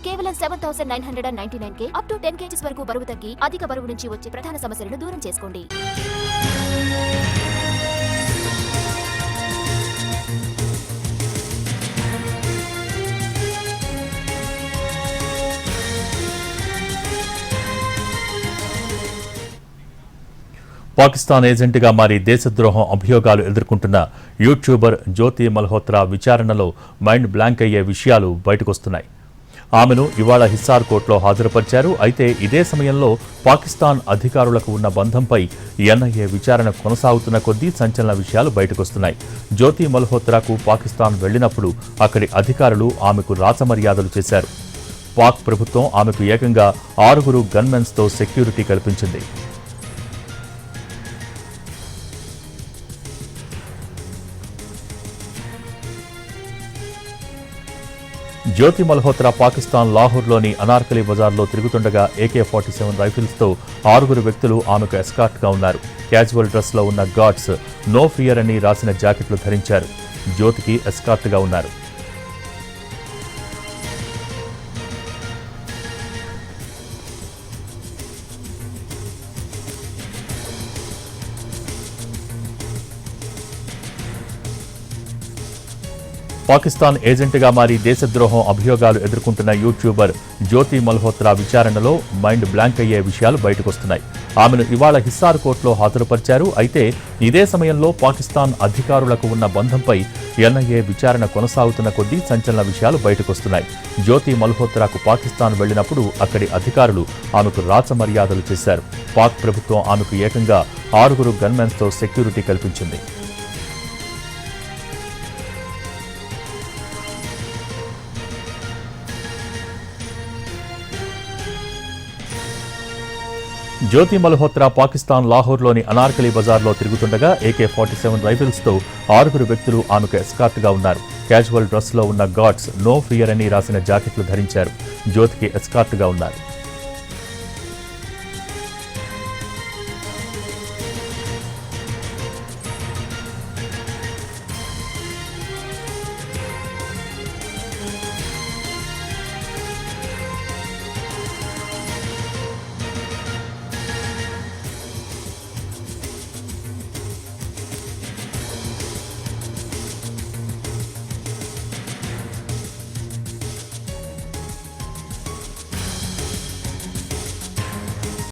కేవలం 7,999K up to 10 kgs వరకు బరువు తగ్గి అధిక బరువు నుంచి వచ్చే ప్రధాన సమస్యలను దూరం చేసుకోండి. పాకిస్తాన్ ఏజెంట్గా మారి దేశద్రోహం అభియోగాలు ఎదుర్కొంటున్న యూట్యూబర్ జ్యోతి మల్హోత్రా విచారణలో మైండ్ బ్లాంక్ అయ్యే విషయాలు బయటకొస్తున్నాయి. ఆమెను ఇవాళ హిస్సార్ కోర్టులో హాజరుపరిచారు. అయితే ఇదే సమయంలో పాకిస్తాన్ అధికారులకు ఉన్న బంధంపై ఎన్ఐఏ విచారణ కొనసాగుతున్న కొద్దీ సంచలన విషయాలు బయటకొస్తున్నాయి. జ్యోతి మల్హోత్రాకు పాకిస్తాన్ వెళ్లినప్పుడు అక్కడి అధికారులు ఆమెకు రాచమర్యాదలు చేశారు. పాక్ ప్రభుత్వం ఆమెకు ఏకంగా 6 గన్మెన్స్తో సెక్యూరిటీ కల్పించింది. జ్యోతి మల్హోత్రా పాకిస్తాన్ లాహోర్లోని అనార్కలి బజార్లో తిరుగుతుండగా AK-47 రైఫిల్స్తో 6 వ్యక్తులు ఆమెకు ఎస్కార్ట్గా ఉన్నారు. క్యాజువల్ డ్రెస్లో ఉన్న గార్డ్స్ నో ఫియర్ అని రాసిన జాకెట్లు ధరించారు. జ్యోతికి ఎస్కార్ట్గా ఉన్నారు. పాకిస్తాన్ ఏజెంట్గా మారి దేశద్రోహం అభియోగాలు ఎదుర్కొంటున్న యూట్యూబర్ జ్యోతి మల్హోత్రా విచారణలో మైండ్ బ్లాంక్ అయ్యే విషయాలు బయటకొస్తున్నాయి. ఆమెను ఇవాళ హిస్సార్ కోర్టులో హాజరుపరిచారు. అయితే ఇదే సమయంలో పాకిస్తాన్ అధికారులకు ఉన్న బంధంపై ఎన్ఐఏ విచారణ కొనసాగుతున్న కొద్దీ సంచలన విషయాలు బయటకొస్తున్నాయి. జ్యోతి మల్హోత్రాకు పాకిస్తాన్ వెళ్లినప్పుడు అక్కడి అధికారులు ఆమెకు రాచమర్యాదలు చేశారు. పాక్ ప్రభుత్వం ఆమెకు ఏకంగా 6 గన్మెన్స్తో సెక్యూరిటీ కల్పించింది. జ్యోతి మల్హోత్రా పాకిస్తాన్ లాహోర్లోని అనార్కలి బజార్లో తిరుగుతుండగా AK-47 రైఫిల్స్తో 6 వ్యక్తులు ఆమెకు ఎస్కార్ట్గా ఉన్నారు. క్యాజువల్ డ్రెస్లో ఉన్న గార్డ్స్ నో ఫియర్ అని రాసిన జాకెట్లు ధరించారు. జ్యోతికి ఎస్కార్ట్గా ఉన్నారు.